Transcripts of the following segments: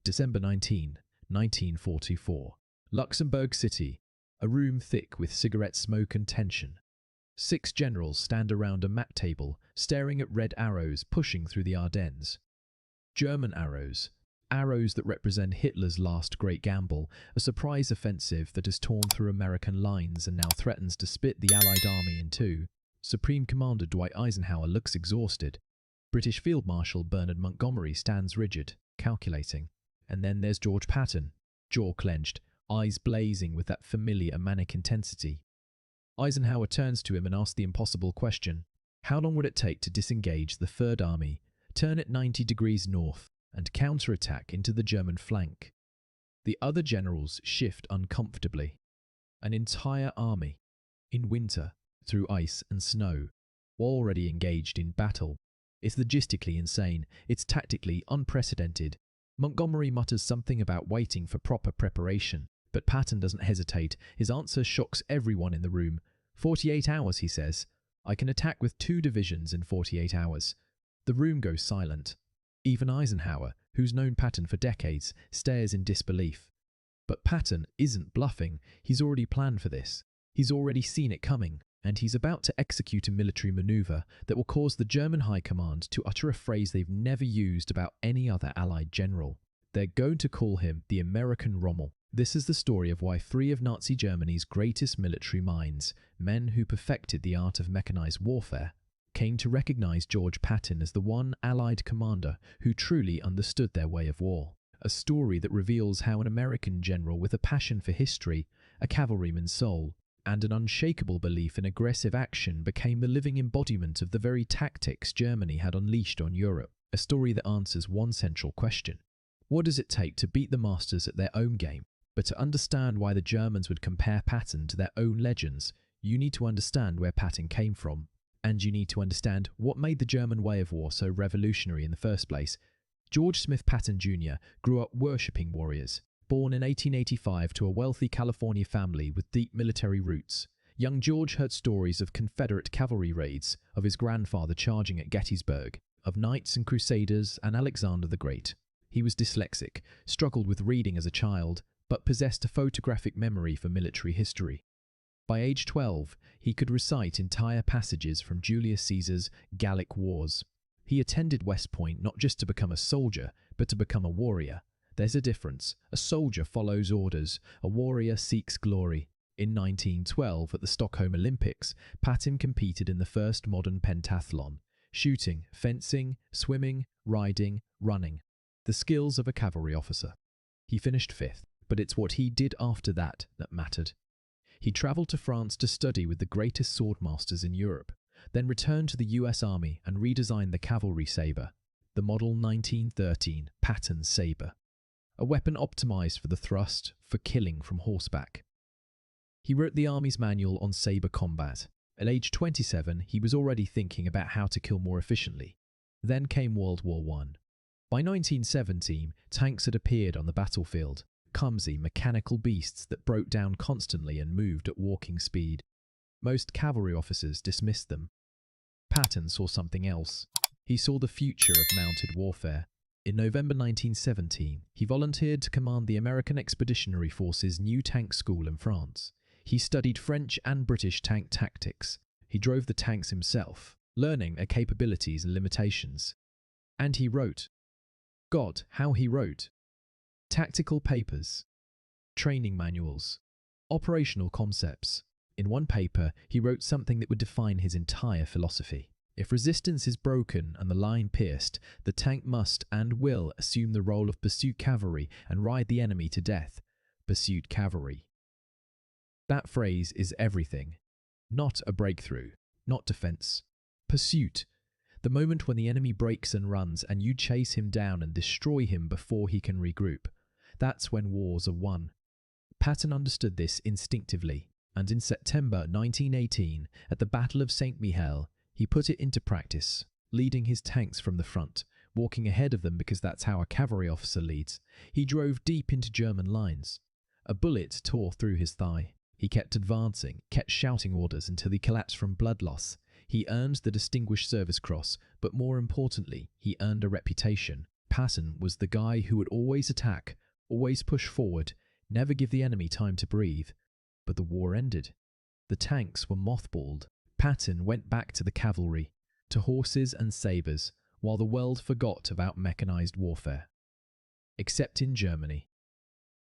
December 19, 1944. Luxembourg City, a room thick with cigarette smoke and tension. 6 generals stand around a map table, staring at red arrows pushing through the Ardennes. German arrows. Arrows that represent Hitler's last great gamble, a surprise offensive that has torn through American lines and now threatens to split the Allied army in two. Supreme Commander Dwight Eisenhower looks exhausted. British Field Marshal Bernard Montgomery stands rigid, calculating. And then there's George Patton, jaw clenched, eyes blazing with that familiar manic intensity. Eisenhower turns to him and asks the impossible question: how long would it take to disengage the Third Army, turn it 90 degrees north, and counterattack into the German flank? The other generals shift uncomfortably. An entire army, in winter, through ice and snow, already engaged in battle. It's logistically insane, it's tactically unprecedented. Montgomery mutters something about waiting for proper preparation, but Patton doesn't hesitate. His answer shocks everyone in the room. 48 hours, he says. I can attack with 2 divisions in 48 hours. The room goes silent. Even Eisenhower, who's known Patton for decades, stares in disbelief. But Patton isn't bluffing. He's already planned for this. He's already seen it coming, and he's about to execute a military maneuver that will cause the German High Command to utter a phrase they've never used about any other Allied general. They're going to call him the American Rommel. This is the story of why 3 of Nazi Germany's greatest military minds, men who perfected the art of mechanized warfare, came to recognize George Patton as the one Allied commander who truly understood their way of war. A story that reveals how an American general with a passion for history, a cavalryman's soul, and an unshakable belief in aggressive action became the living embodiment of the very tactics Germany had unleashed on Europe. A story that answers one central question: what does it take to beat the masters at their own game? But to understand why the Germans would compare Patton to their own legends, you need to understand where Patton came from. And you need to understand what made the German way of war so revolutionary in the first place. George Smith Patton Jr. grew up worshipping warriors. Born in 1885 to a wealthy California family with deep military roots, young George heard stories of Confederate cavalry raids, of his grandfather charging at Gettysburg, of knights and crusaders and Alexander the Great. He was dyslexic, struggled with reading as a child, but possessed a photographic memory for military history. By age 12, he could recite entire passages from Julius Caesar's Gallic Wars. He attended West Point not just to become a soldier, but to become a warrior. There's a difference. A soldier follows orders, a warrior seeks glory. In 1912, at the Stockholm Olympics, Patton competed in the first modern pentathlon: shooting, fencing, swimming, riding, running. The skills of a cavalry officer. He finished 5th, but it's what he did after that that mattered. He travelled to France to study with the greatest swordmasters in Europe, then returned to the US Army and redesigned the cavalry sabre, the model 1913 Patton sabre. A weapon optimized for the thrust, for killing from horseback. He wrote the Army's manual on sabre combat. At age 27, he was already thinking about how to kill more efficiently. Then came World War I. By 1917, tanks had appeared on the battlefield, clumsy, mechanical beasts that broke down constantly and moved at walking speed. Most cavalry officers dismissed them. Patton saw something else. He saw the future of mounted warfare. In November 1917, he volunteered to command the American Expeditionary Force's new tank school in France. He studied French and British tank tactics. He drove the tanks himself, learning their capabilities and limitations. And he wrote. God, how he wrote. Tactical papers, training manuals, operational concepts. In one paper, he wrote something that would define his entire philosophy. If resistance is broken and the line pierced, the tank must and will assume the role of pursuit cavalry and ride the enemy to death. Pursuit cavalry. That phrase is everything. Not a breakthrough, not defense. Pursuit. The moment when the enemy breaks and runs and you chase him down and destroy him before he can regroup. That's when wars are won. Patton understood this instinctively, and in September 1918, at the Battle of St. Mihiel, he put it into practice, leading his tanks from the front, walking ahead of them because that's how a cavalry officer leads. He drove deep into German lines. A bullet tore through his thigh. He kept advancing, kept shouting orders until he collapsed from blood loss. He earned the Distinguished Service Cross, but more importantly, he earned a reputation. Patton was the guy who would always attack, always push forward, never give the enemy time to breathe. But the war ended. The tanks were mothballed. Patton went back to the cavalry, to horses and sabres, while the world forgot about mechanized warfare. Except in Germany.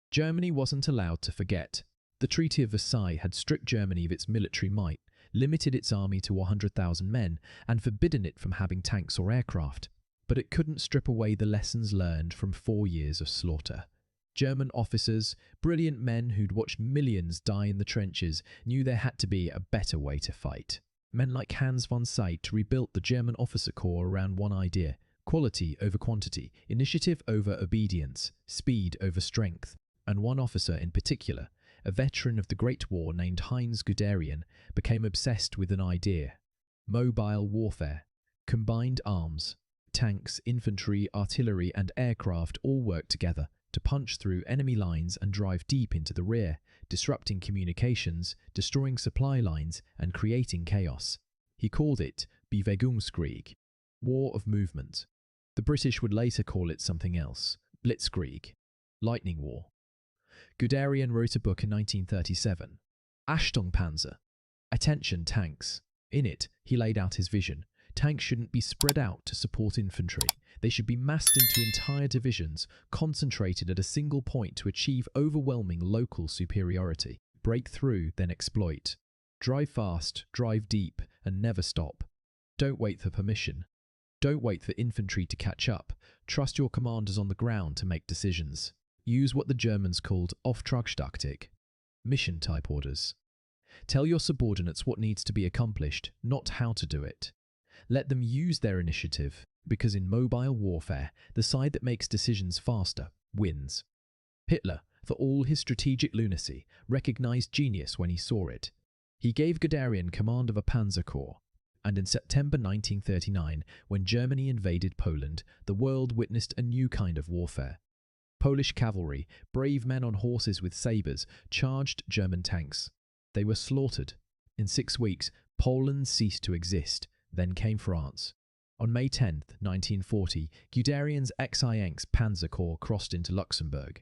Germany wasn't allowed to forget. The Treaty of Versailles had stripped Germany of its military might, limited its army to 100,000 men, and forbidden it from having tanks or aircraft. But it couldn't strip away the lessons learned from 4 years of slaughter. German officers, brilliant men who'd watched millions die in the trenches, knew there had to be a better way to fight. Men like Hans von Seyd rebuilt the German officer corps around one idea: quality over quantity, initiative over obedience, speed over strength. And one officer in particular, a veteran of the Great War named Heinz Guderian, became obsessed with an idea: mobile warfare. Combined arms, tanks, infantry, artillery and aircraft all worked together to punch through enemy lines and drive deep into the rear, disrupting communications, destroying supply lines and creating chaos. He called it Bewegungskrieg, War of Movement. The British would later call it something else: Blitzkrieg, Lightning War. Guderian wrote a book in 1937, Achtung Panzer, Attention Tanks. In it, he laid out his vision. Tanks shouldn't be spread out to support infantry. They should be massed into entire divisions, concentrated at a single point to achieve overwhelming local superiority. Break through, then exploit. Drive fast, drive deep, and never stop. Don't wait for permission. Don't wait for infantry to catch up. Trust your commanders on the ground to make decisions. Use what the Germans called Auftragstaktik, mission-type orders. Tell your subordinates what needs to be accomplished, not how to do it. Let them use their initiative, because in mobile warfare, the side that makes decisions faster wins. Hitler, for all his strategic lunacy, recognized genius when he saw it. He gave Guderian command of a panzer corps, and in September 1939, when Germany invaded Poland, the world witnessed a new kind of warfare. Polish cavalry, brave men on horses with sabres, charged German tanks. They were slaughtered. In 6 weeks, Poland ceased to exist. Then came France. On May 10, 1940, Guderian's XIX Panzer Corps crossed into Luxembourg.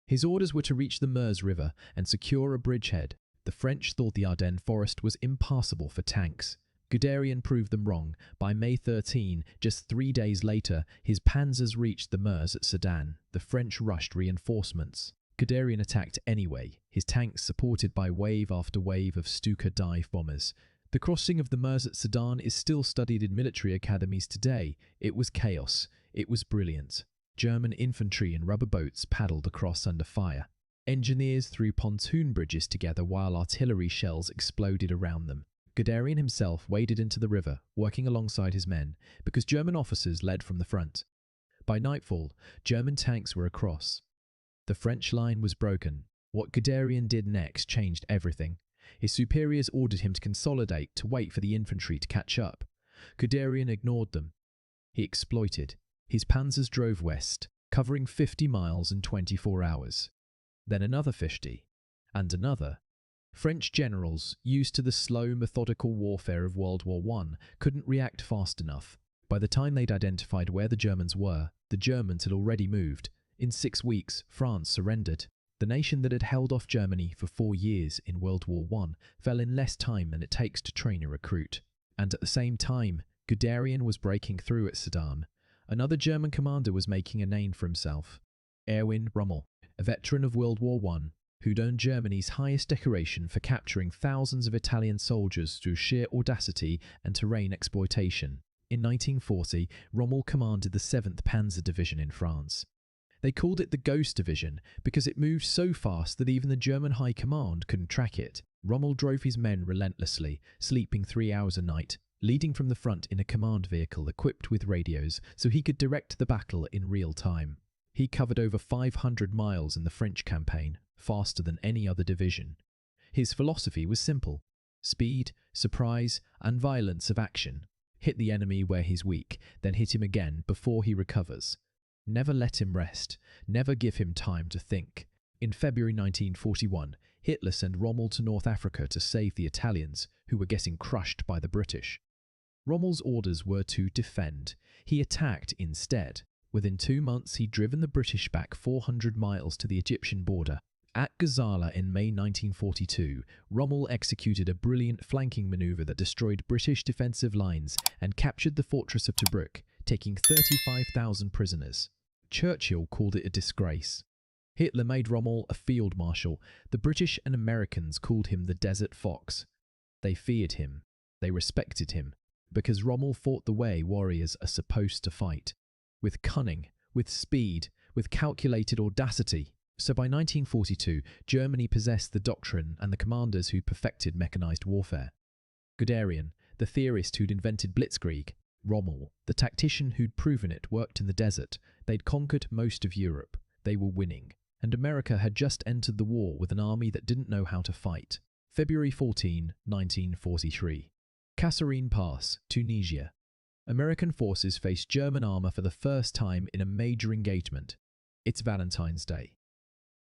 His orders were to reach the Meuse River and secure a bridgehead. The French thought the Ardennes forest was impassable for tanks. Guderian proved them wrong. By May 13, just 3 days later, his panzers reached the Meuse at Sedan. The French rushed reinforcements. Guderian attacked anyway, his tanks supported by wave after wave of Stuka dive bombers. The crossing of the Meuse at Sedan is still studied in military academies today. It was chaos. It was brilliant. German infantry in rubber boats paddled across under fire. Engineers threw pontoon bridges together while artillery shells exploded around them. Guderian himself waded into the river, working alongside his men, because German officers led from the front. By nightfall, German tanks were across. The French line was broken. What Guderian did next changed everything. His superiors ordered him to consolidate, to wait for the infantry to catch up. Guderian ignored them. He exploited. His panzers drove west, covering 50 miles in 24 hours. Then another 50, and another. French generals, used to the slow, methodical warfare of World War I, couldn't react fast enough. By the time they'd identified where the Germans were, the Germans had already moved. In 6 weeks, France surrendered. The nation that had held off Germany for 4 years in World War I fell in less time than it takes to train a recruit. And at the same time, Guderian was breaking through at Sedan. Another German commander was making a name for himself. American Rommel, a veteran of World War I, who'd earned Germany's highest decoration for capturing thousands of Italian soldiers through sheer audacity and terrain exploitation. In 1940, Rommel commanded the 7th Panzer Division in France. They called it the Ghost Division because it moved so fast that even the German High Command couldn't track it. Rommel drove his men relentlessly, sleeping 3 hours a night, leading from the front in a command vehicle equipped with radios so he could direct the battle in real time. He covered over 500 miles in the French campaign, faster than any other division. His philosophy was simple: speed, surprise, and violence of action. Hit the enemy where he's weak, then hit him again before he recovers. Never let him rest, never give him time to think. In February 1941, Hitler sent Rommel to North Africa to save the Italians, who were getting crushed by the British. Rommel's orders were to defend. He attacked instead. Within 2 months, he'd driven the British back 400 miles to the Egyptian border. At Gazala in May 1942, Rommel executed a brilliant flanking maneuver that destroyed British defensive lines and captured the fortress of Tobruk, taking 35,000 prisoners. Churchill called it a disgrace. Hitler made Rommel a field marshal. The British and Americans called him the Desert Fox. They feared him. They respected him, because Rommel fought the way warriors are supposed to fight, with cunning, with speed, with calculated audacity. So by 1942, Germany possessed the doctrine and the commanders who perfected mechanized warfare. Guderian, the theorist who'd invented Blitzkrieg; Rommel, the tactician who'd proven it worked in the desert. They'd conquered most of Europe. They were winning. And America had just entered the war with an army that didn't know how to fight. February 14, 1943. Kasserine Pass, Tunisia. American forces faced German armour for the first time in a major engagement. It's Valentine's Day.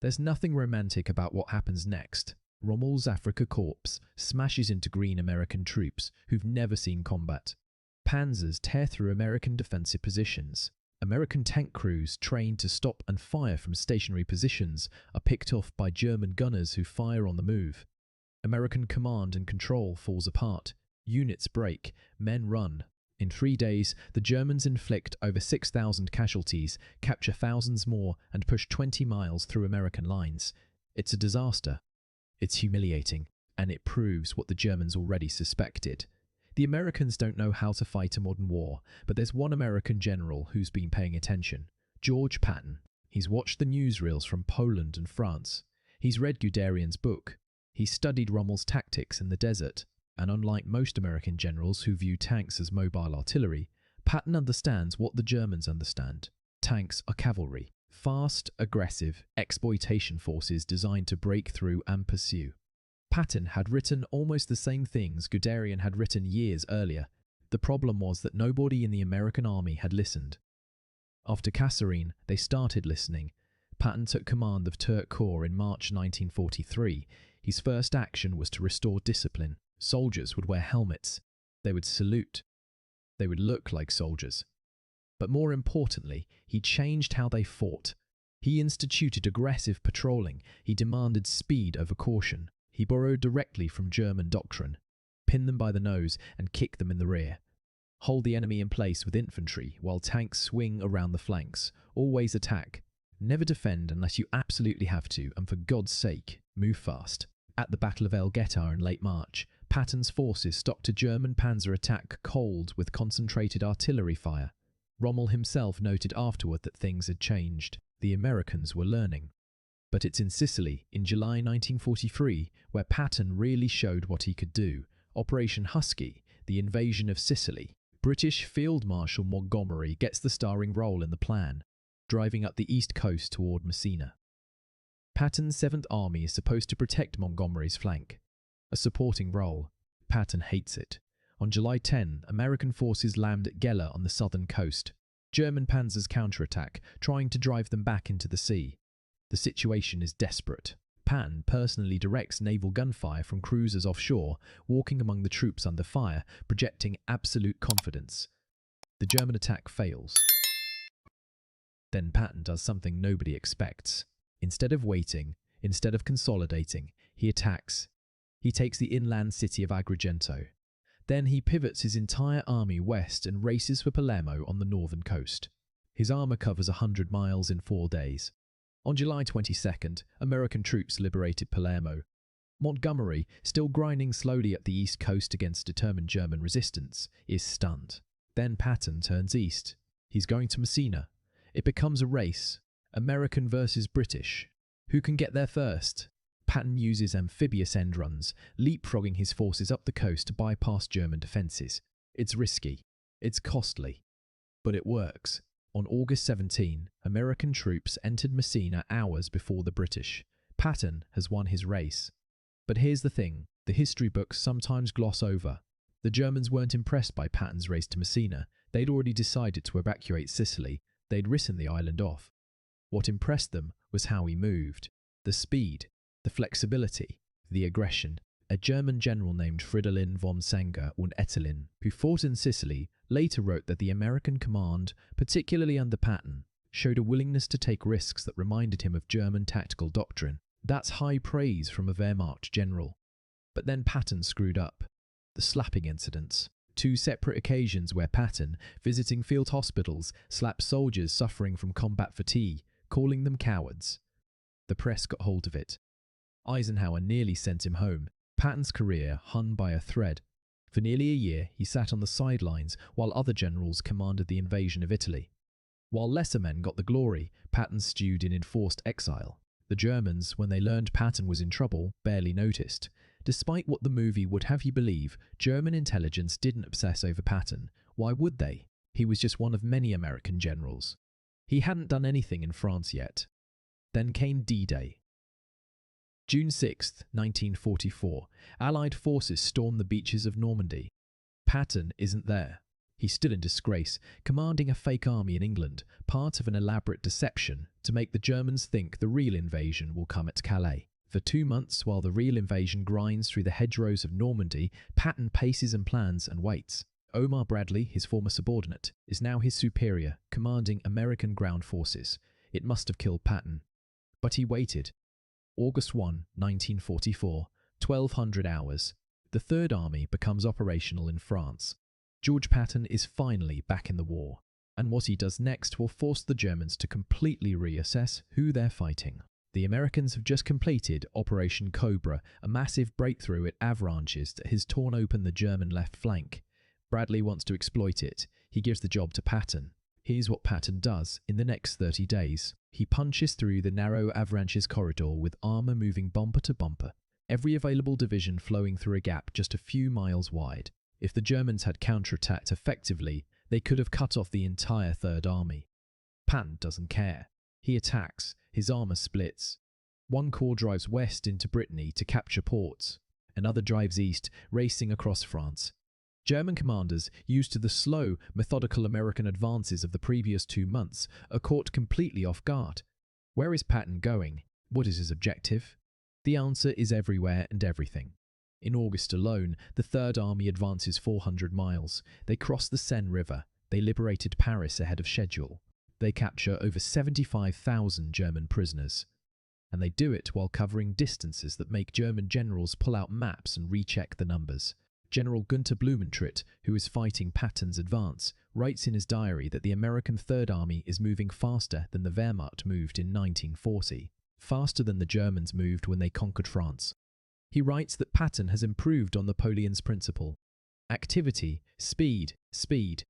There's nothing romantic about what happens next. Rommel's Afrika Korps smashes into green American troops who've never seen combat. Panzers tear through American defensive positions. American tank crews trained to stop and fire from stationary positions are picked off by German gunners who fire on the move. American command and control falls apart. Units break. Men run. In 3 days, the Germans inflict over 6,000 casualties, capture thousands more, and push 20 miles through American lines. It's a disaster. It's humiliating, and it proves what the Germans already suspected. The Americans don't know how to fight a modern war, but there's one American general who's been paying attention. George Patton. He's watched the newsreels from Poland and France. He's read Guderian's book. He's studied Rommel's tactics in the desert. And unlike most American generals who view tanks as mobile artillery, Patton understands what the Germans understand. Tanks are cavalry. Fast, aggressive exploitation forces designed to break through and pursue. Patton had written almost the same things Guderian had written years earlier. The problem was that nobody in the American army had listened. After Kasserine, they started listening. Patton took command of Turk Corps in March 1943. His first action was to restore discipline. Soldiers would wear helmets. They would salute. They would look like soldiers. But more importantly, he changed how they fought. He instituted aggressive patrolling. He demanded speed over caution. He borrowed directly from German doctrine. Pin them by the nose and kick them in the rear. Hold the enemy in place with infantry while tanks swing around the flanks. Always attack. Never defend unless you absolutely have to, and for God's sake, move fast. At the Battle of El Ghetar in late March, Patton's forces stopped a German panzer attack cold with concentrated artillery fire. Rommel himself noted afterward that things had changed. The Americans were learning. But it's in Sicily, in July 1943, where Patton really showed what he could do. Operation Husky, the invasion of Sicily. British Field Marshal Montgomery gets the starring role in the plan, driving up the east coast toward Messina. Patton's 7th Army is supposed to protect Montgomery's flank. A supporting role. Patton hates it. On July 10, American forces land at Gela on the southern coast. German panzers counterattack, trying to drive them back into the sea. The situation is desperate. Patton personally directs naval gunfire from cruisers offshore, walking among the troops under fire, projecting absolute confidence. The German attack fails. Then Patton does something nobody expects. Instead of waiting, instead of consolidating, he attacks. He takes the inland city of Agrigento. Then he pivots his entire army west and races for Palermo on the northern coast. His armour covers 100 miles in 4 days. On July 22nd, American troops liberated Palermo. Montgomery, still grinding slowly up the east coast against determined German resistance, is stunned. Then Patton turns east. He's going to Messina. It becomes a race. American versus British. Who can get there first? Patton uses amphibious end runs, leapfrogging his forces up the coast to bypass German defences. It's risky. It's costly. But it works. On August 17, American troops entered Messina hours before the British. Patton has won his race. But here's the thing. The history books sometimes gloss over. The Germans weren't impressed by Patton's race to Messina. They'd already decided to evacuate Sicily. They'd written the island off. What impressed them was how he moved. The speed. The flexibility, the aggression. a German general named Fridolin von Senger und Ettelin, who fought in Sicily, later wrote that the American command, particularly under Patton, showed a willingness to take risks that reminded him of German tactical doctrine. That's high praise from a Wehrmacht general. But then Patton screwed up. The slapping incidents. 2 separate occasions where Patton, visiting field hospitals, slapped soldiers suffering from combat fatigue, calling them cowards. The press got hold of it. Eisenhower nearly sent him home. Patton's career hung by a thread. For nearly a year, he sat on the sidelines while other generals commanded the invasion of Italy. While lesser men got the glory, Patton stewed in enforced exile. The Germans, when they learned Patton was in trouble, barely noticed. Despite what the movie would have you believe, German intelligence didn't obsess over Patton. Why would they? He was just one of many American generals. He hadn't done anything in France yet. Then came D-Day. June 6, 1944, Allied forces stormed the beaches of Normandy. Patton isn't there. He's still in disgrace, commanding a fake army in England, part of an elaborate deception to make the Germans think the real invasion will come at Calais. For 2 months, while the real invasion grinds through the hedgerows of Normandy, Patton paces and plans and waits. Omar Bradley, his former subordinate, is now his superior, commanding American ground forces. It must have killed Patton. But he waited. August 1, 1944, 1200 hours. The Third Army becomes operational in France. George Patton is finally back in the war, and what he does next will force the Germans to completely reassess who they're fighting. The Americans have just completed Operation Cobra, a massive breakthrough at Avranches that has torn open the German left flank. Bradley wants to exploit it. He gives the job to Patton. Here's what Patton does in the next 30 days. He punches through the narrow Avranches corridor with armour moving bumper to bumper, every available division flowing through a gap just a few miles wide. If the Germans had counterattacked effectively, they could have cut off the entire Third Army. Patton doesn't care. He attacks. His armour splits. One corps drives west into Brittany to capture ports. Another drives east, racing across France. German commanders, used to the slow, methodical American advances of the previous 2 months, are caught completely off guard. Where is Patton going? What is his objective? The answer is everywhere and everything. In August alone, the Third Army advances 400 miles. They cross the Seine River. They liberated Paris ahead of schedule. They capture over 75,000 German prisoners. And they do it while covering distances that make German generals pull out maps and recheck the numbers. General Gunther Blumentritt, who is fighting Patton's advance, writes in his diary that the American Third Army is moving faster than the Wehrmacht moved in 1940, faster than the Germans moved when they conquered France. He writes that Patton has improved on Napoleon's principle. Activity, speed, speed.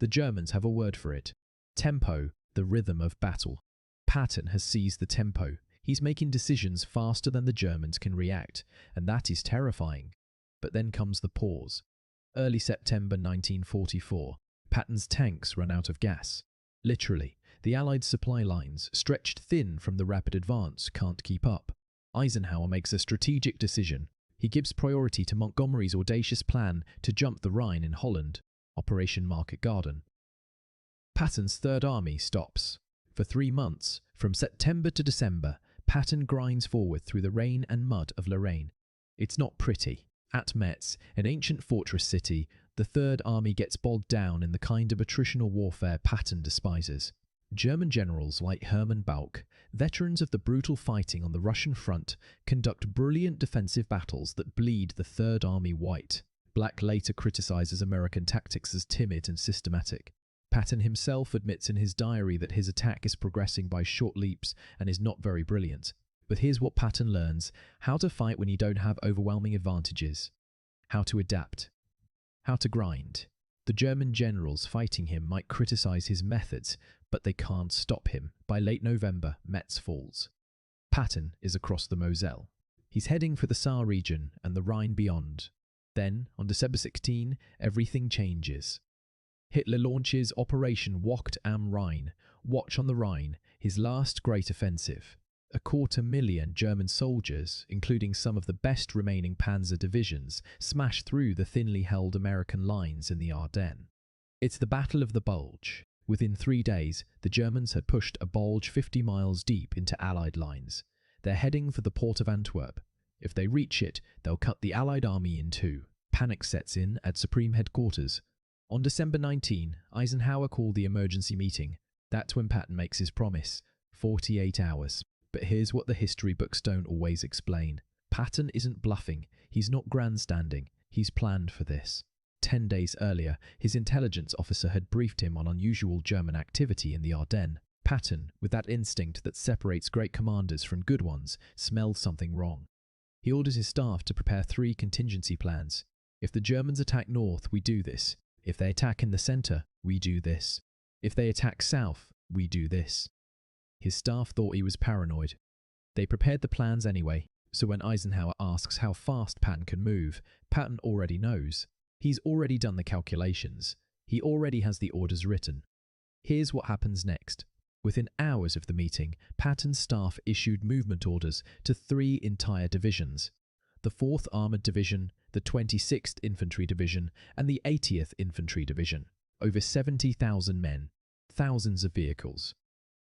The Germans have a word for it. Tempo, the rhythm of battle. Patton has seized the tempo. He's making decisions faster than the Germans can react, and that is terrifying. But then comes the pause. Early September 1944, Patton's tanks run out of gas. Literally, the Allied supply lines, stretched thin from the rapid advance, can't keep up. Eisenhower makes a strategic decision. He gives priority to Montgomery's audacious plan to jump the Rhine in Holland, Operation Market Garden. Patton's Third Army stops. For 3 months, from September to December, Patton grinds forward through the rain and mud of Lorraine. It's not pretty. At Metz, an ancient fortress city, the Third Army gets bogged down in the kind of attritional warfare Patton despises. German generals like Hermann Bauch, veterans of the brutal fighting on the Russian front, conduct brilliant defensive battles that bleed the Third Army white. Black later criticizes American tactics as timid and systematic. Patton himself admits in his diary that his attack is progressing by short leaps and is not very brilliant. But here's what Patton learns: how to fight when you don't have overwhelming advantages, how to adapt, how to grind. The German generals fighting him might criticize his methods, but they can't stop him. By late November, Metz falls. Patton is across the Moselle. He's heading for the Saar region and the Rhine beyond. Then, on December 16, everything changes. Hitler launches Operation Wacht am Rhein, Watch on the Rhine, his last great offensive. 250,000 German soldiers, including some of the best remaining panzer divisions, smash through the thinly held American lines in the Ardennes. It's the Battle of the Bulge. Within 3 days, the Germans had pushed a bulge 50 miles deep into Allied lines. They're heading for the port of Antwerp. If they reach it, they'll cut the Allied army in two. Panic sets in at Supreme Headquarters. On December 19, Eisenhower called the emergency meeting. That's when Patton makes his promise. 48 hours. But here's what the history books don't always explain. Patton isn't bluffing. He's not grandstanding. He's planned for this. 10 days earlier, his intelligence officer had briefed him on unusual German activity in the Ardennes. Patton, with that instinct that separates great commanders from good ones, smelled something wrong. He orders his staff to prepare 3 contingency plans. If the Germans attack north, we do this. If they attack in the centre, we do this. If they attack south, we do this. His staff thought he was paranoid. They prepared the plans anyway, so when Eisenhower asks how fast Patton can move, Patton already knows. He's already done the calculations. He already has the orders written. Here's what happens next. Within hours of the meeting, Patton's staff issued movement orders to 3 entire divisions. The 4th Armoured Division, the 26th Infantry Division, and the 80th Infantry Division. Over 70,000 men, thousands of vehicles.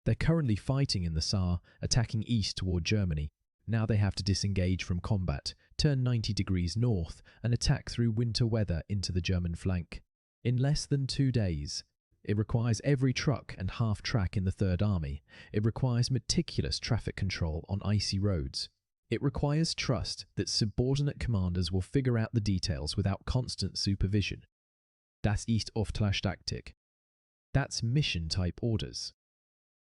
They're currently fighting in the Saar, attacking east toward Germany. Now they have to disengage from combat, turn 90 degrees north, and attack through winter weather into the German flank. In less than 2 days. It requires every truck and half-track in the Third Army. It requires meticulous traffic control on icy roads. It requires trust that subordinate commanders will figure out the details without constant supervision. Das ist Auftragstaktik. That's mission-type orders.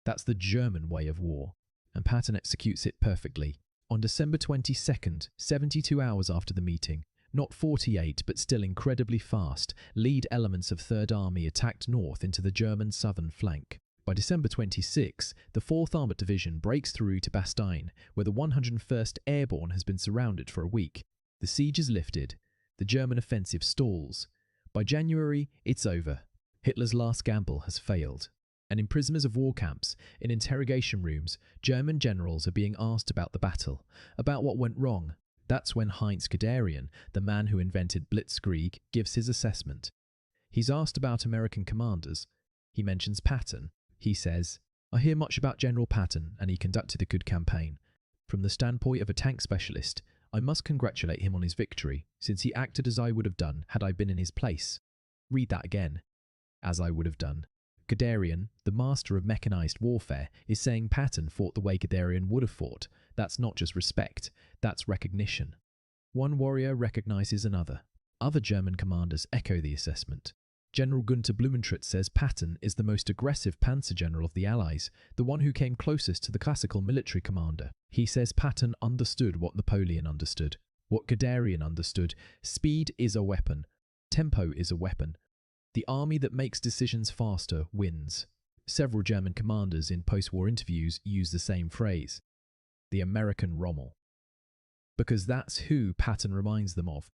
That's the German way of war, and Patton executes it perfectly. On December 22nd, 72 hours after the meeting, not 48 but still incredibly fast, lead elements of Third Army attacked north into the German southern flank. By December 26, the 4th Armoured Division breaks through to Bastogne, where the 101st Airborne has been surrounded for a week. The siege is lifted. The German offensive stalls. By January, it's over. Hitler's last gamble has failed. And in prisoners of war camps, in interrogation rooms, German generals are being asked about the battle, about what went wrong. That's when Heinz Guderian, the man who invented Blitzkrieg, gives his assessment. He's asked about American commanders. He mentions Patton. He says, "I hear much about General Patton, and he conducted a good campaign. From the standpoint of a tank specialist, I must congratulate him on his victory, since he acted as I would have done had I been in his place." Read that again. As I would have done. Guderian, the master of mechanized warfare, is saying Patton fought the way Guderian would have fought. That's not just respect, that's recognition. One warrior recognizes another. Other German commanders echo the assessment. General Gunther Blumentritt says Patton is the most aggressive panzer general of the Allies, the one who came closest to the classical military commander. He says Patton understood what Napoleon understood, what Guderian understood. Speed is a weapon. Tempo is a weapon. The army that makes decisions faster wins. Several German commanders in post-war interviews use the same phrase. The American Rommel. Because that's who Patton reminds them of.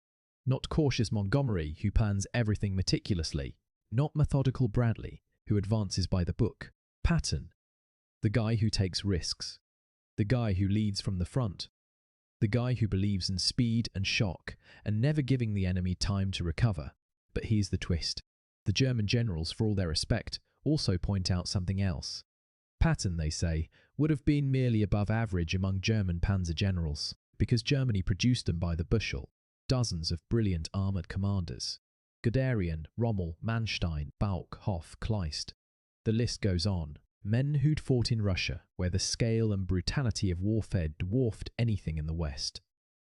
Not cautious Montgomery, who plans everything meticulously. Not methodical Bradley, who advances by the book. Patton. The guy who takes risks. The guy who leads from the front. The guy who believes in speed and shock, and never giving the enemy time to recover. But here's the twist. The German generals, for all their respect, also point out something else. Patton, they say, would have been merely above average among German panzer generals, because Germany produced them by the bushel. Dozens of brilliant armoured commanders. Guderian, Rommel, Manstein, Balck, Hoff, Kleist. The list goes on. Men who'd fought in Russia, where the scale and brutality of warfare dwarfed anything in the West.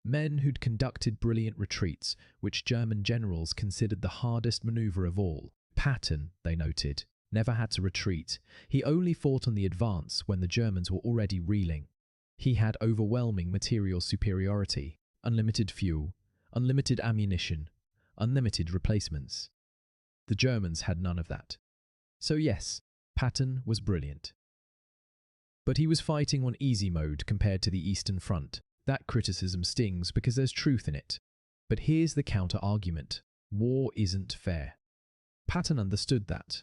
Men who'd conducted brilliant retreats, which German generals considered the hardest manoeuvre of all. Patton, they noted, never had to retreat. He only fought on the advance when the Germans were already reeling. He had overwhelming material superiority, unlimited fuel, unlimited ammunition, unlimited replacements. The Germans had none of that. So yes, Patton was brilliant. But he was fighting on easy mode compared to the Eastern Front. That criticism stings because there's truth in it. But here's the counter-argument. War isn't fair. Patton understood that.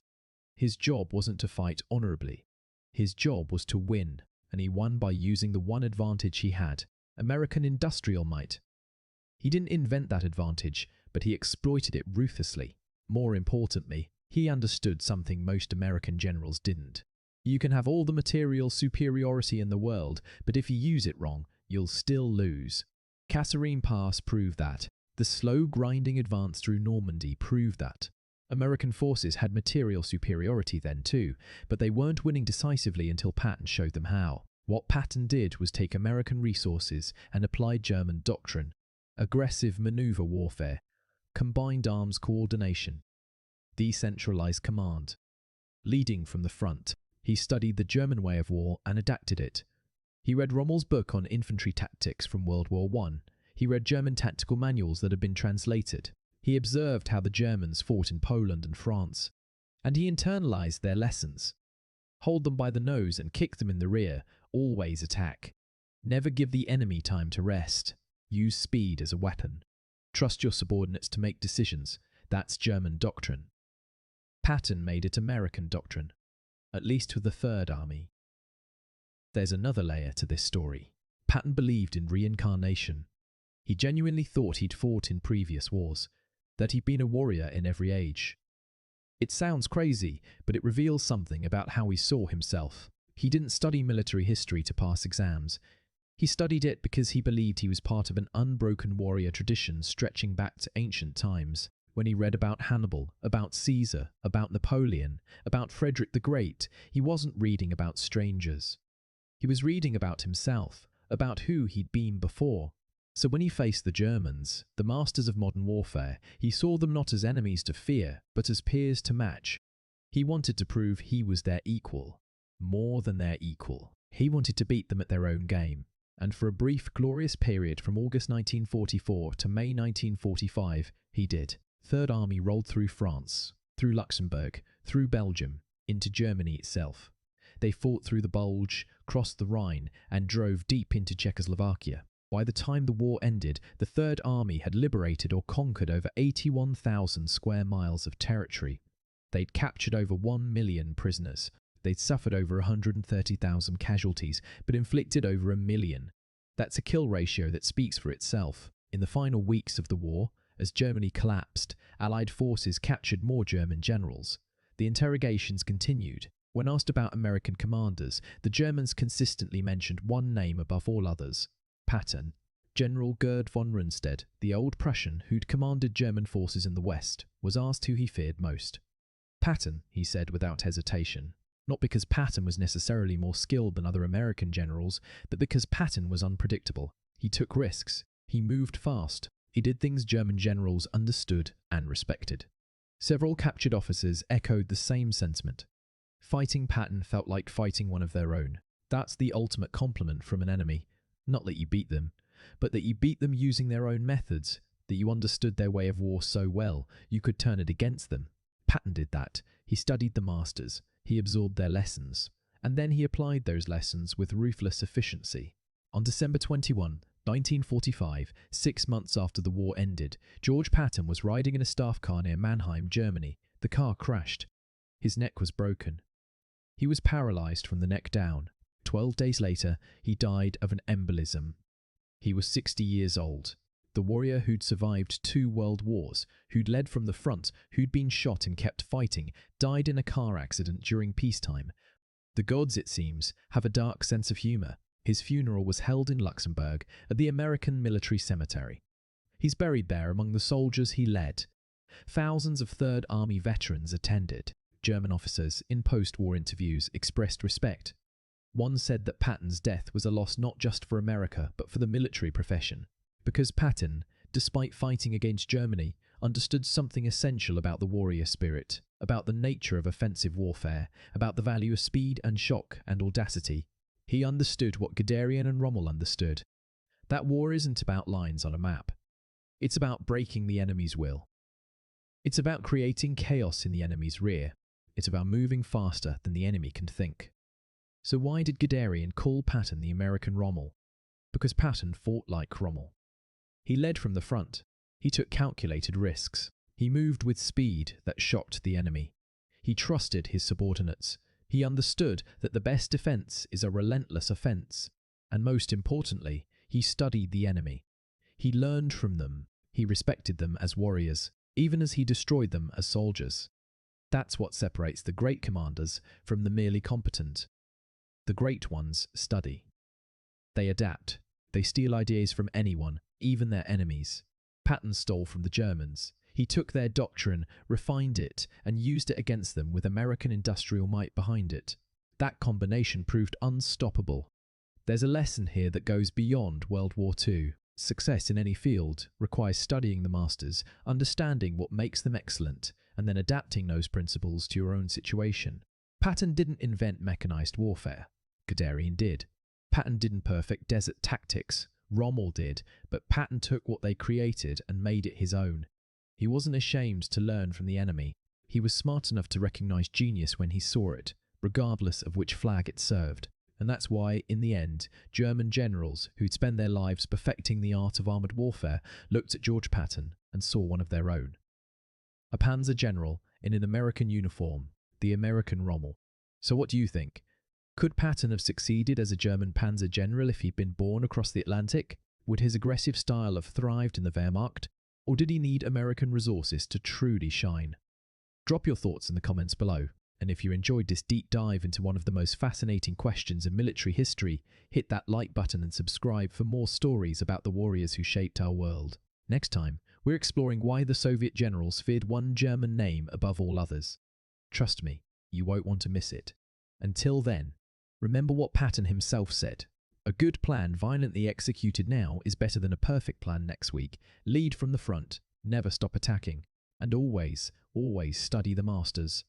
His job wasn't to fight honourably. His job was to win, and he won by using the one advantage he had, American industrial might. He didn't invent that advantage, but he exploited it ruthlessly. More importantly, he understood something most American generals didn't. You can have all the material superiority in the world, but if you use it wrong, you'll still lose. Kasserine Pass proved that. The slow grinding advance through Normandy proved that. American forces had material superiority then too, but they weren't winning decisively until Patton showed them how. What Patton did was take American resources and applied German doctrine, aggressive maneuver warfare, combined arms coordination, decentralized command. Leading from the front, he studied the German way of war and adapted it. He read Rommel's book on infantry tactics from World War I. He read German tactical manuals that had been translated. He observed how the Germans fought in Poland and France, and he internalized their lessons. Hold them by the nose and kick them in the rear. Always attack. Never give the enemy time to rest. Use speed as a weapon. Trust your subordinates to make decisions. That's German doctrine. Patton made it American doctrine, at least with the Third Army. There's another layer to this story. Patton believed in reincarnation. He genuinely thought he'd fought in previous wars, that he'd been a warrior in every age. It sounds crazy, but it reveals something about how he saw himself. He didn't study military history to pass exams. He studied it because he believed he was part of an unbroken warrior tradition stretching back to ancient times. When he read about Hannibal, about Caesar, about Napoleon, about Frederick the Great, he wasn't reading about strangers. He was reading about himself, about who he'd been before. So when he faced the Germans, the masters of modern warfare, he saw them not as enemies to fear, but as peers to match. He wanted to prove he was their equal. More than their equal. He wanted to beat them at their own game. And for a brief, glorious period from August 1944 to May 1945, he did. Third Army rolled through France, through Luxembourg, through Belgium, into Germany itself. They fought through the Bulge, crossed the Rhine, and drove deep into Czechoslovakia. By the time the war ended, the Third Army had liberated or conquered over 81,000 square miles of territory. They'd captured over 1 million prisoners. They'd suffered over 130,000 casualties, but inflicted over 1 million. That's a kill ratio that speaks for itself. In the final weeks of the war, as Germany collapsed, Allied forces captured more German generals. The interrogations continued. When asked about American commanders, the Germans consistently mentioned one name above all others: Patton. General Gerd von Rundstedt, the old Prussian who'd commanded German forces in the West, was asked who he feared most. Patton, he said without hesitation. Not because Patton was necessarily more skilled than other American generals, but because Patton was unpredictable. He took risks. He moved fast. He did things German generals understood and respected. Several captured officers echoed the same sentiment. Fighting Patton felt like fighting one of their own. That's the ultimate compliment from an enemy. Not that you beat them, but that you beat them using their own methods, that you understood their way of war so well you could turn it against them. Patton did that. He studied the masters. He absorbed their lessons, and then he applied those lessons with ruthless efficiency. On December 21, 1945, 6 months after the war ended, George Patton was riding in a staff car near Mannheim, Germany. The car crashed. His neck was broken. He was paralyzed from the neck down. 12 days later, he died of an embolism. He was 60 years old. The warrior who'd survived 2 world wars, who'd led from the front, who'd been shot and kept fighting, died in a car accident during peacetime. The gods, it seems, have a dark sense of humor. His funeral was held in Luxembourg at the American Military Cemetery. He's buried there among the soldiers he led. Thousands of Third Army veterans attended. German officers, in post-war interviews, expressed respect. One said that Patton's death was a loss not just for America, but for the military profession. Because Patton, despite fighting against Germany, understood something essential about the warrior spirit, about the nature of offensive warfare, about the value of speed and shock and audacity. He understood what Guderian and Rommel understood. That war isn't about lines on a map. It's about breaking the enemy's will. It's about creating chaos in the enemy's rear. It's about moving faster than the enemy can think. So why did Guderian call Patton the American Rommel? Because Patton fought like Rommel. He led from the front. He took calculated risks. He moved with speed that shocked the enemy. He trusted his subordinates. He understood that the best defense is a relentless offense. And most importantly, he studied the enemy. He learned from them. He respected them as warriors, even as he destroyed them as soldiers. That's what separates the great commanders from the merely competent. The great ones study. They adapt. They steal ideas from anyone, even their enemies. Patton stole from the Germans. He took their doctrine, refined it, and used it against them with American industrial might behind it. That combination proved unstoppable. There's a lesson here that goes beyond World War II. Success in any field requires studying the masters, understanding what makes them excellent, and then adapting those principles to your own situation. Patton didn't invent mechanized warfare. Guderian did. Patton didn't perfect desert tactics. Rommel did, but Patton took what they created and made it his own. He wasn't ashamed to learn from the enemy. He was smart enough to recognize genius when he saw it, regardless of which flag it served. And that's why, in the end, German generals who'd spent their lives perfecting the art of armoured warfare looked at George Patton and saw one of their own. A panzer general in an American uniform, the American Rommel. So what do you think? Could Patton have succeeded as a German panzer general if he'd been born across the Atlantic? Would his aggressive style have thrived in the Wehrmacht? Or did he need American resources to truly shine? Drop your thoughts in the comments below. And if you enjoyed this deep dive into one of the most fascinating questions in military history, hit that like button and subscribe for more stories about the warriors who shaped our world. Next time, we're exploring why the Soviet generals feared one German name above all others. Trust me, you won't want to miss it. Until then, remember what Patton himself said. A good plan violently executed now is better than a perfect plan next week. Lead from the front, never stop attacking, and always, always study the masters.